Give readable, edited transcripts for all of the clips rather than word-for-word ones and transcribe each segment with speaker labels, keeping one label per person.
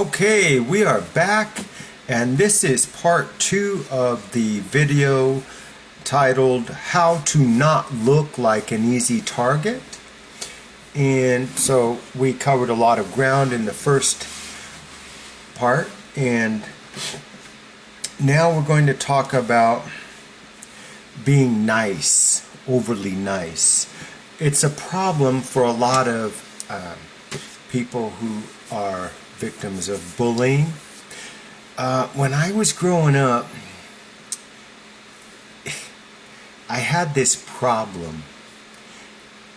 Speaker 1: Okay, we are back, and this is part 2 of the video titled How to Not Look Like an Easy Target. And so we covered a lot of ground in the first part, and now we're going to talk about being nice, overly nice. It's a problem for a lot of people who are victims of bullying. When I was growing up, I had this problem,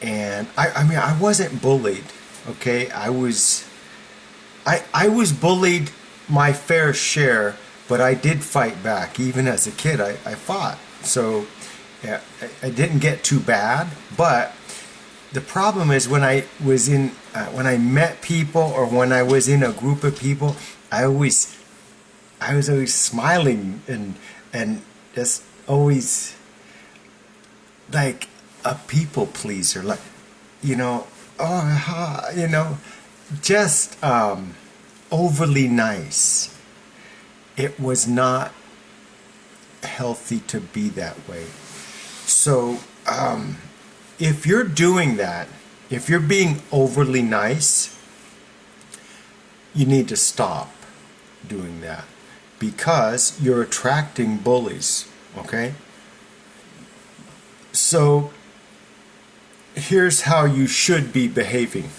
Speaker 1: and I wasn't bullied, okay? I was bullied my fair share, but I did fight back. Even as a kid, I fought. So yeah, I didn't get too bad, but the problem is when I met people, or when I was in a group of people, I was always smiling and just always like a people pleaser, like just overly nice. It was not healthy to be that way. So if you're doing that, if you're being overly nice, you need to stop doing that, because you're attracting bullies, okay? So here's how you should be behaving.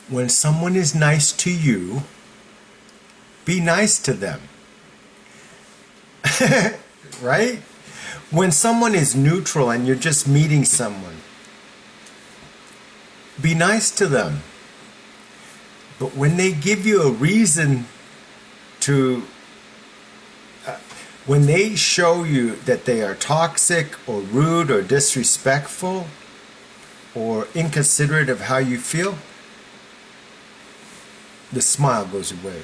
Speaker 1: When someone is nice to you, be nice to them. Right? When someone is neutral and you're just meeting someone, be nice to them. But when they give you a reason to, when they show you that they are toxic or rude or disrespectful or inconsiderate of how you feel, the smile goes away.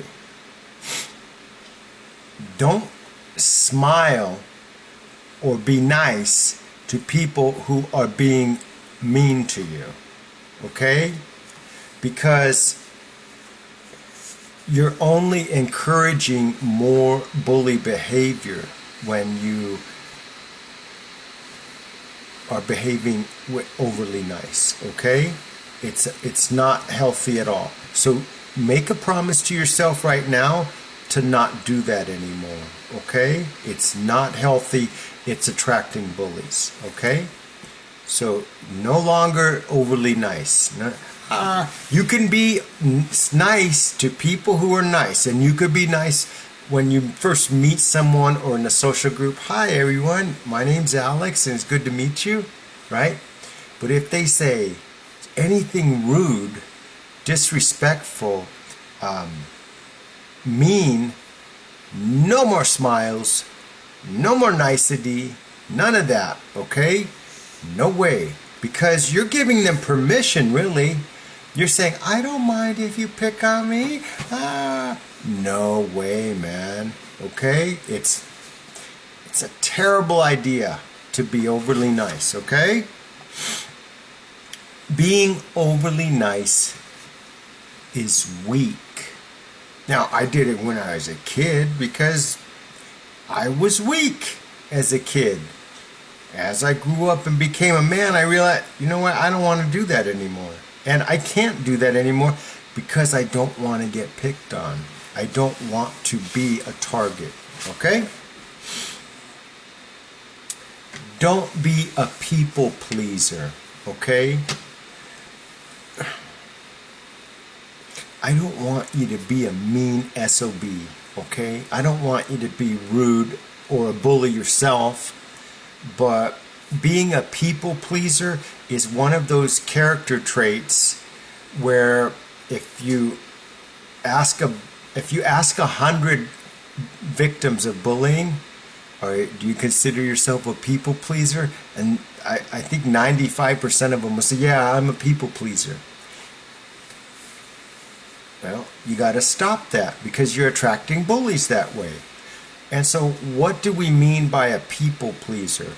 Speaker 1: Don't smile or be nice to people who are being mean to you, okay? Because you're only encouraging more bully behavior when you are behaving overly nice, okay? It's not healthy at all. So make a promise to yourself right now to not do that anymore, okay? It's not healthy. It's attracting bullies, okay? So no longer overly nice. You can be nice to people who are nice, and you could be nice when you first meet someone or in a social group. Hi everyone, my name's Alex and it's good to meet you, right? But if they say anything rude, disrespectful, mean, no more smiles, no more nicety, none of that, okay? No way. Because you're giving them permission, really. You're saying, I don't mind if you pick on me. No way, man. Okay? It's a terrible idea to be overly nice, okay? Being overly nice is weak. Now, I did it when I was a kid because I was weak as a kid. As I grew up and became a man, I realized, you know what, I don't want to do that anymore. And I can't do that anymore because I don't want to get picked on. I don't want to be a target, okay? Don't be a people pleaser, okay? I don't want you to be a mean SOB, okay? I don't want you to be rude or a bully yourself, but being a people pleaser is one of those character traits where if you ask 100 victims of bullying, or do you consider yourself a people pleaser? And I think 95% of them will say, yeah, I'm a people pleaser. Well, you got to stop that because you're attracting bullies that way. And so what do we mean by a people pleaser?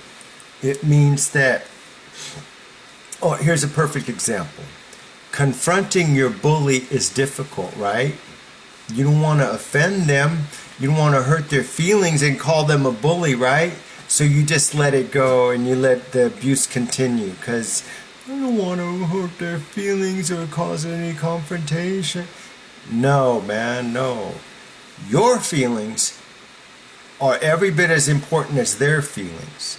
Speaker 1: It means that, oh, here's a perfect example. confronting your bully is difficult, right? You don't want to offend them. You don't want to hurt their feelings and call them a bully, right? So you just let it go and you let the abuse continue because I don't want to hurt their feelings or cause any confrontation. No, man, no. Your feelings are every bit as important as their feelings.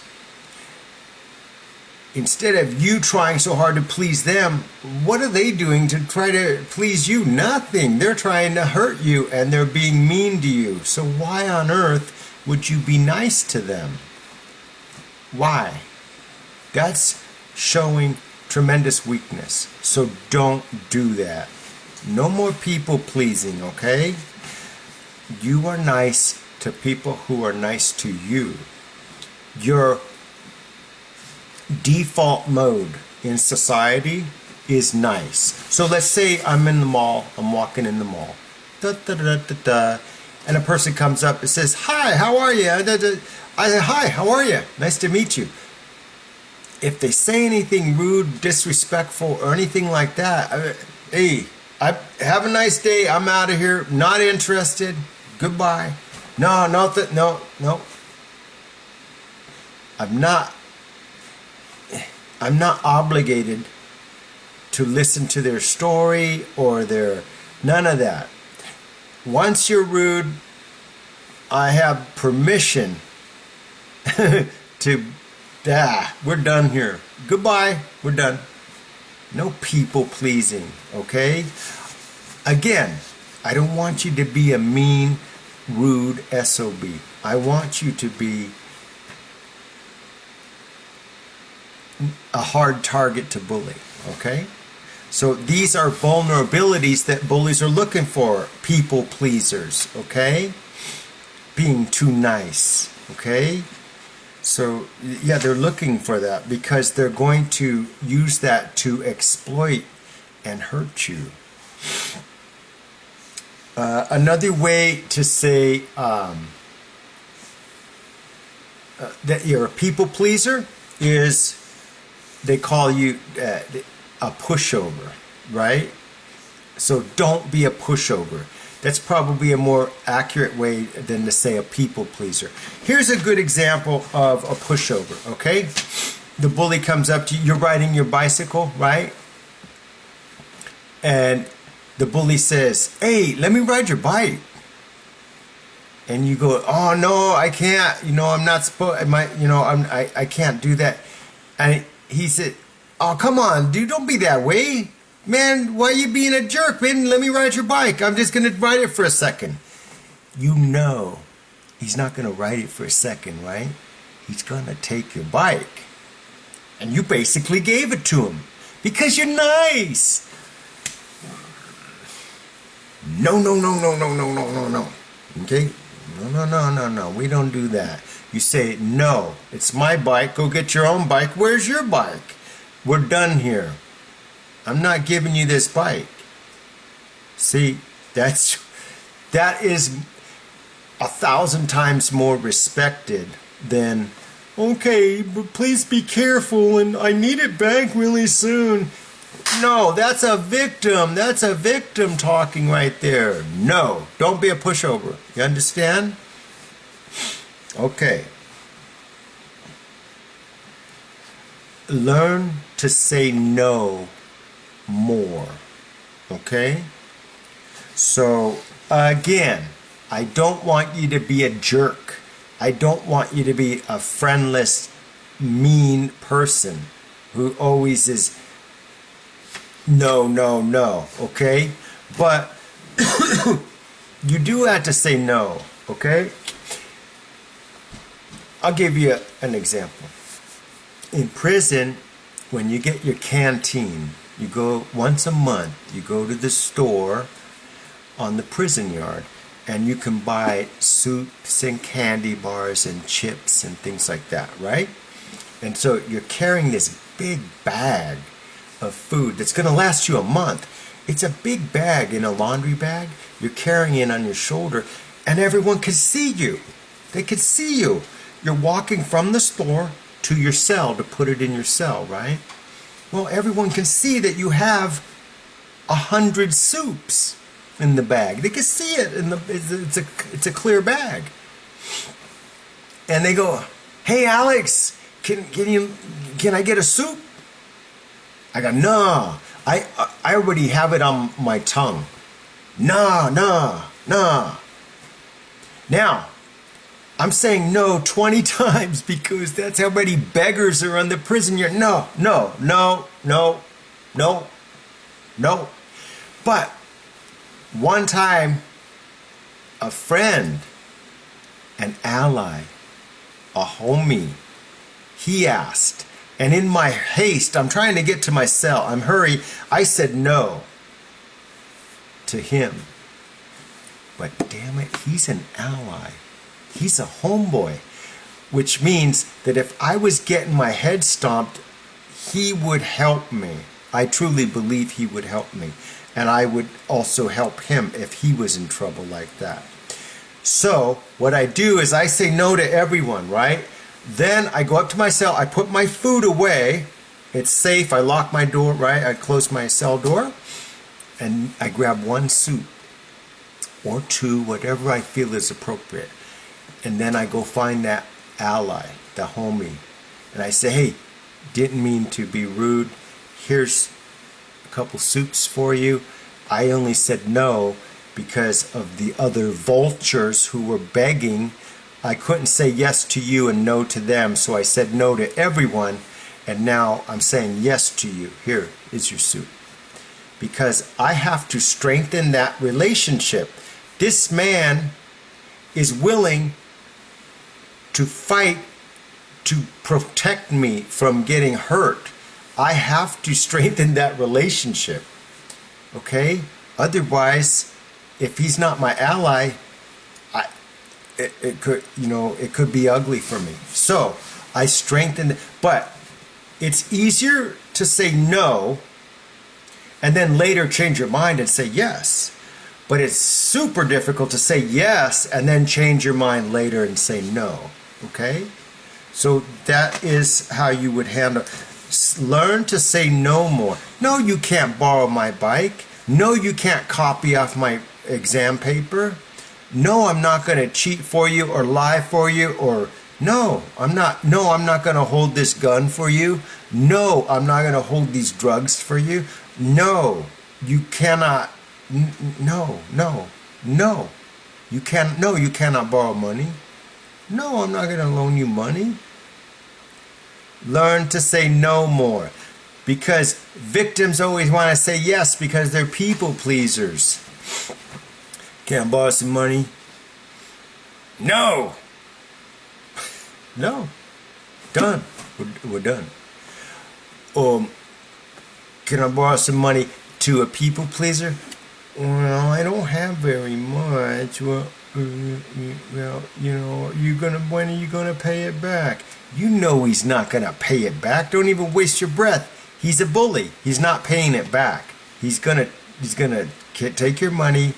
Speaker 1: Instead of you trying so hard to please them, what are they doing to try to please you? Nothing. They're trying to hurt you and they're being mean to you. So why on earth would you be nice to them? Why? That's showing tremendous weakness. So don't do that. No more people pleasing, okay? You are nice to people who are nice to you. Your default mode in society is nice. So let's say I'm in the mall, I'm walking in the mall, and a person comes up and says, "Hi, how are you?" I say, "Hi, how are you? Nice to meet you." If they say anything rude, disrespectful, or anything like that, hey, have a nice day. I'm out of here. Not interested. Goodbye. No. I'm not obligated to listen to their story or none of that. Once you're rude, I have permission to, we're done here. Goodbye, we're done. No people pleasing, okay? Again, I don't want you to be a mean, rude SOB. I want you to be a hard target to bully, okay? So these are vulnerabilities that bullies are looking for. People pleasers, okay? Being too nice, okay? So yeah, they're looking for that because they're going to use that to exploit and hurt you. Another way to say that you're a people pleaser is they call you a pushover, right? So don't be a pushover. That's probably a more accurate way than to say a people pleaser. Here's a good example of a pushover, okay? The bully comes up to you, you're riding your bicycle, right? And the bully says, "Hey, let me ride your bike." And you go, "Oh no, I can't. I'm not supposed. I can't do that." And he said, "Oh, come on, dude, don't be that way. Man, why are you being a jerk, man? Let me ride your bike. I'm just going to ride it for a second." You know he's not going to ride it for a second, right? He's going to take your bike. And you basically gave it to him because you're nice. No. Okay? No. We don't do that. You say, "No, it's my bike. Go get your own bike. Where's your bike? We're done here. I'm not giving you this bike." See, that is 1,000 times more respected than, "Okay, but please be careful and I need it back really soon." No, that's a victim. That's a victim talking right there. No, don't be a pushover. You understand? Okay. Learn to say no more. Okay? So, again, I don't want you to be a jerk. I don't want you to be a friendless, mean person who always is no, okay? But you do have to say no, okay? I'll give you an example. In prison, when you get your canteen, you go once a month, you go to the store on the prison yard, and you can buy soups and candy bars and chips and things like that, right? And so you're carrying this big bag of food that's going to last you a month. It's a big bag in a laundry bag. You're carrying it on your shoulder, and everyone can see you. They can see you. You're walking from the store to your cell to put it in your cell, right? Well, everyone can see that you have 100 soups in the bag. They can see it in the it's a clear bag. And they go, "Hey Alex, can I get a soup?" I go, "No, I already have it on my tongue. No, no, no." Now, I'm saying no 20 times because that's how many beggars are on the prison yard. No, no, no, no, no, no. But one time, a friend, an ally, a homie, he asked, and in my haste, I'm trying to get to my cell, I'm hurry, I said no to him. But damn it, he's an ally. He's a homeboy, which means that if I was getting my head stomped, he would help me. I truly believe he would help me. And I would also help him if he was in trouble like that. So what I do is I say no to everyone, right? Then I go up to my cell, I put my food away. It's safe, I lock my door, right? I close my cell door. And I grab one soup or two, whatever I feel is appropriate. And then I go find that ally, the homie. And I say, "Hey, didn't mean to be rude. Here's a couple soups for you. I only said no because of the other vultures who were begging. I couldn't say yes to you and no to them, so I said no to everyone. And now I'm saying yes to you. Here is your soup." Because I have to strengthen that relationship. This man is willing to fight to protect me from getting hurt. I have to strengthen that relationship. Okay? Otherwise, if he's not my ally, it could be ugly for me. So I strengthen, but it's easier to say no and then later change your mind and say yes. But it's super difficult to say yes and then change your mind later and say no. Okay? So that is how you would handle. Learn to say no more. No, you can't borrow my bike. No, you can't copy off my exam paper. No, I'm not going to cheat for you or lie for you, or no, I'm not going to hold this gun for you. No, I'm not going to hold these drugs for you. No, you cannot. No. You cannot borrow money. No, I'm not going to loan you money. Learn to say no more. Because victims always want to say yes because they're people pleasers. Can I borrow some money? No. No. Done. We're done. Can I borrow some money to a people pleaser? Well, I don't have very much. Well, when are you gonna pay it back? You know he's not gonna pay it back. Don't even waste your breath. He's a bully. He's not paying it back. He's gonna take your money,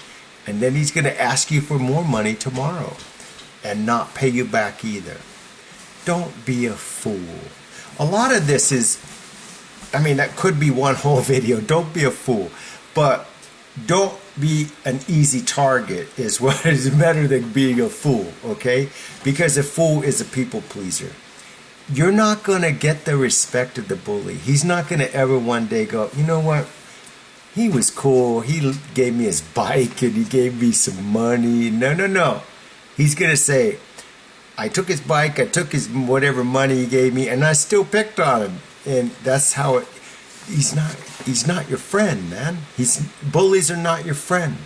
Speaker 1: and then he's gonna ask you for more money tomorrow, and not pay you back either. Don't be a fool. A lot of this is, that could be one whole video. Don't be a fool, but don't be an easy target is what is better than being a fool, okay? Because a fool is a people pleaser. You're not going to get the respect of the bully. He's not going to ever one day go, you know what? He was cool. He gave me his bike and he gave me some money. No. He's going to say, I took his bike, I took his whatever money he gave me, and I still picked on him. And that's how it... He's not your friend, man. Bullies are not your friend.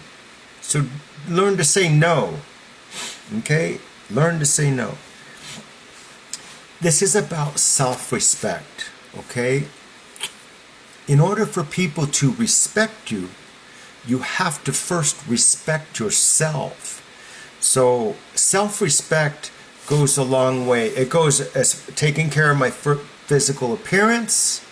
Speaker 1: So learn to say no. Okay? Learn to say no. This is about self-respect. Okay? In order for people to respect you, you have to first respect yourself. So self-respect goes a long way. It goes as taking care of my physical appearance,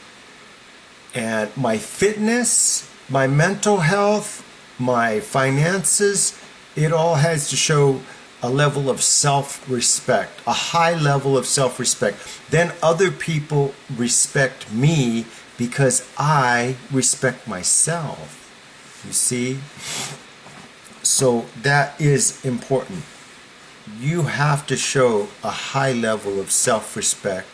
Speaker 1: and my fitness, my mental health, my finances. It all has to show a level of self-respect, a high level of self-respect. Then other people respect me because I respect myself. You see? So that is important. You have to show a high level of self-respect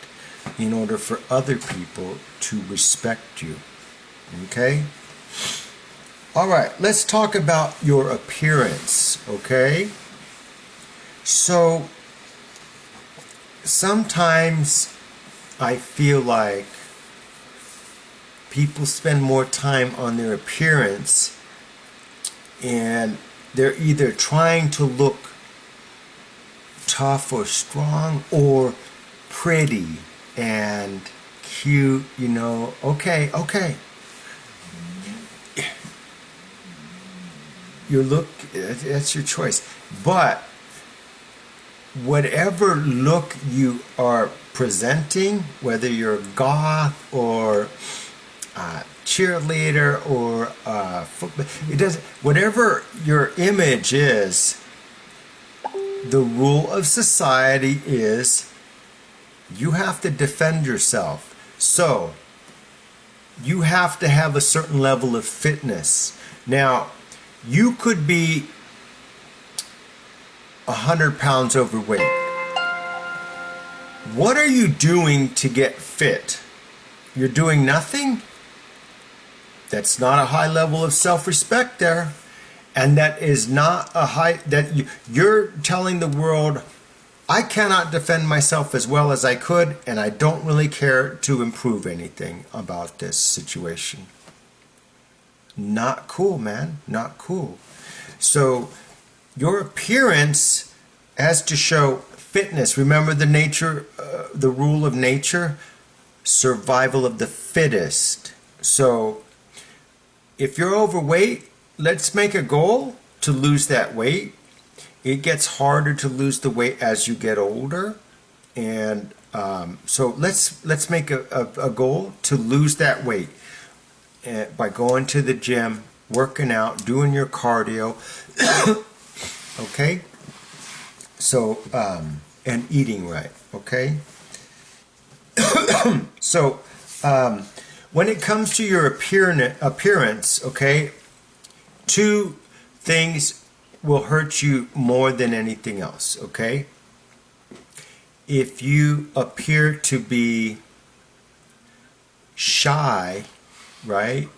Speaker 1: in order for other people to respect you. Okay? All right, let's talk about your appearance, okay? So sometimes I feel like people spend more time on their appearance and they're either trying to look tough or strong or pretty and cute, you know. Okay. Your look, that's your choice. But whatever look you are presenting, whether you're a goth or a cheerleader or a football, it doesn't, whatever your image is, the rule of society is you have to defend yourself. So you have to have a certain level of fitness. Now, you could be 100 pounds overweight. What are you doing to get fit? You're doing nothing? That's not a high level of self-respect there. And that is not a high, you're telling the world, I cannot defend myself as well as I could, and I don't really care to improve anything about this situation. Not cool, man. Not cool. So your appearance has to show fitness. Remember the nature, the rule of nature? Survival of the fittest. So if you're overweight, let's make a goal to lose that weight. It gets harder to lose the weight as you get older. And so let's make a goal to lose that weight. By going to the gym, working out, doing your cardio, okay? So, and eating right, okay? So, when it comes to your appearance, okay, two things will hurt you more than anything else, okay? If you appear to be shy, right?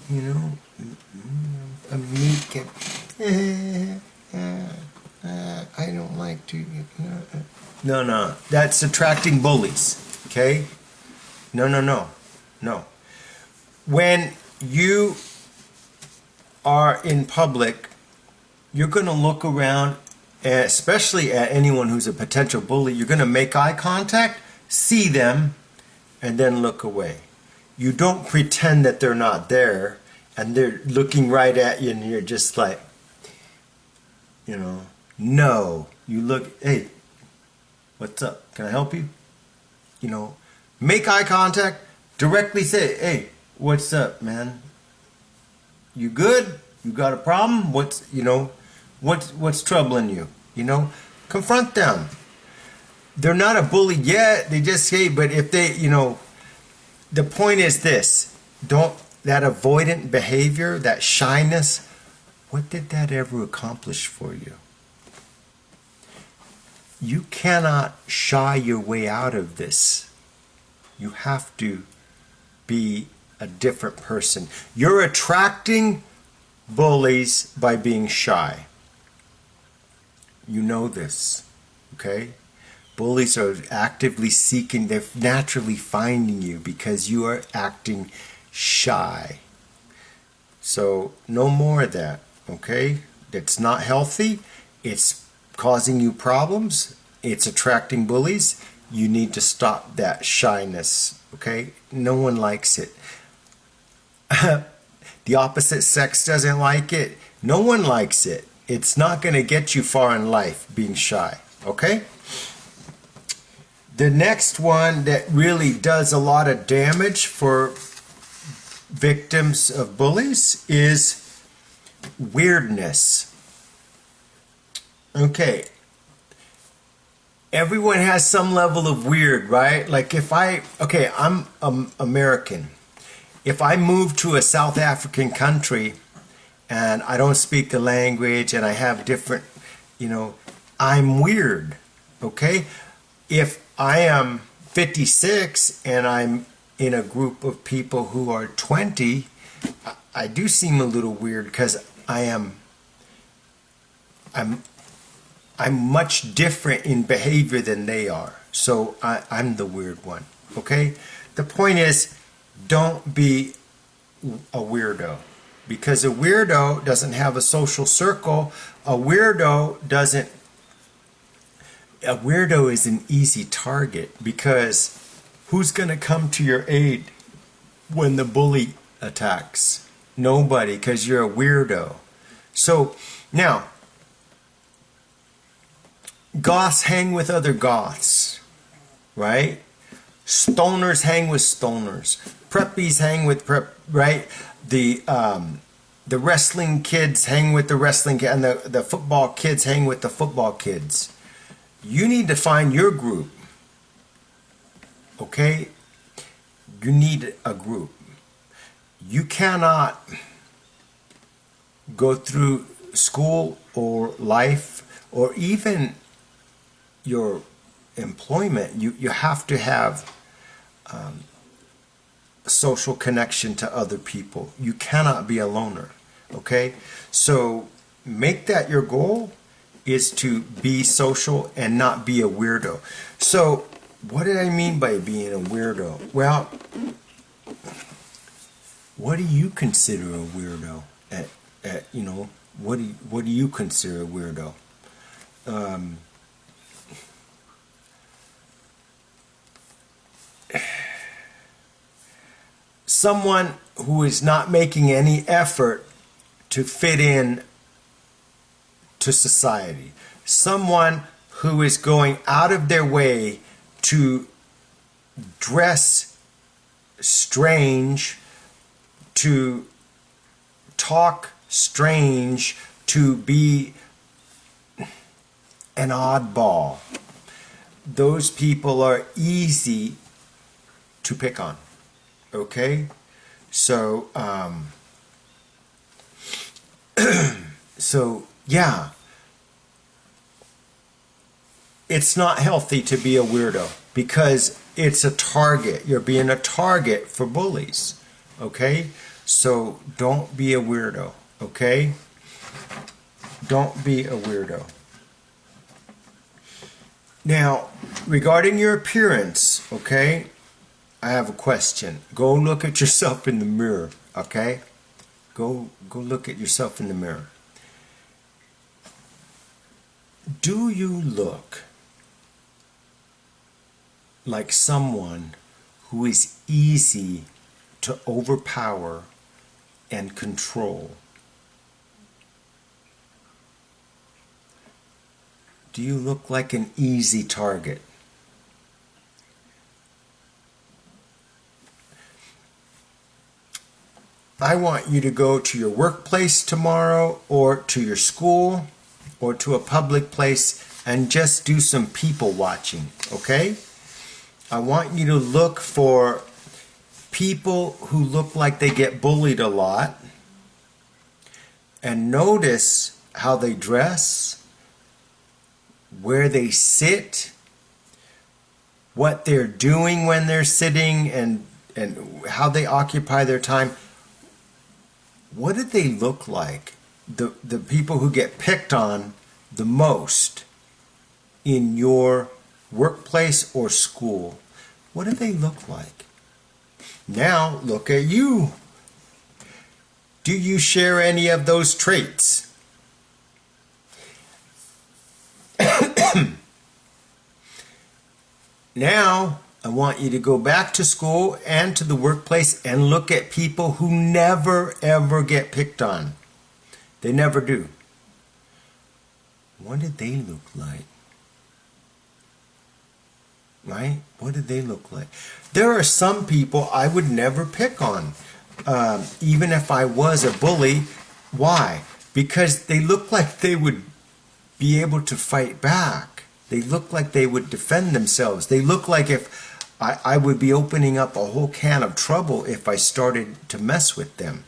Speaker 1: You know, a meek and I don't like to. No. That's attracting bullies. Okay? No. When you are in public, you're going to look around, especially at anyone who's a potential bully. You're going to make eye contact, see them, and then look away. You don't pretend that they're not there and they're looking right at you and you're just like, you know, no. You look, hey, what's up? Can I help you? You know, make eye contact, directly say, hey, what's up, man? You good? You got a problem? What's troubling you? You know, confront them. They're not a bully yet. They just say, but if they, you know, the point is this, that avoidant behavior, that shyness, what did that ever accomplish for you? You cannot shy your way out of this. You have to be a different person. You're attracting bullies by being shy. You know this, okay? Bullies are actively seeking, they're naturally finding you because you are acting shy. So no more of that, okay? It's not healthy. It's causing you problems. It's attracting bullies. You need to stop that shyness, okay? No one likes it. The opposite sex doesn't like it. No one likes it. It's not going to get you far in life being shy, okay? The next one that really does a lot of damage for victims of bullies is weirdness. Okay. Everyone has some level of weird, right? Like I'm American. If I move to a South African country, and I don't speak the language and I have different, I'm weird, okay? If I am 56 and I'm in a group of people who are 20, I do seem a little weird because I'm much different in behavior than they are. So I'm the weird one, okay? The point is, don't be a weirdo, because a weirdo doesn't have a social circle. A weirdo is an easy target, because who's going to come to your aid when the bully attacks? Nobody, because you're a weirdo. So now, goths hang with other goths, right? Stoners hang with stoners. Preppies hang with prep, right? The wrestling kids hang with the wrestling kids, and the football kids hang with the football kids. You need to find your group, okay? You need a group. You cannot go through school or life or even your employment. You have to have social connection to other people. You cannot be a loner, okay? So make that your goal, is to be social and not be a weirdo. So what did I mean by being a weirdo? Well, what do you consider a weirdo? What do you consider a weirdo? Someone who is not making any effort to fit in to society. Someone who is going out of their way to dress strange, to talk strange, to be an oddball. Those people are easy to pick on. Okay? So, yeah. It's not healthy to be a weirdo, because it's a target. You're being a target for bullies. Okay? So don't be a weirdo. Okay? Don't be a weirdo. Now, regarding your appearance, okay? I have a question. Go look at yourself in the mirror, okay? Go look at yourself in the mirror. Do you look like someone who is easy to overpower and control? Do you look like an easy target? I want you to go to your workplace tomorrow, or to your school, or to a public place, and just do some people watching, okay? I want you to look for people who look like they get bullied a lot, and notice how they dress, where they sit, what they're doing when they're sitting, and how they occupy their time. What do they look like? The people who get picked on the most in your workplace or school, what do they look like? Now look at you. Do you share any of those traits? Now I want you to go back to school and to the workplace and look at people who never ever get picked on. They never do. What did they look like? Right? What did they look like? There are some people I would never pick on, even if I was a bully. Why? Because they look like they would be able to fight back. They look like they would defend themselves. They look like if I would be opening up a whole can of trouble if I started to mess with them.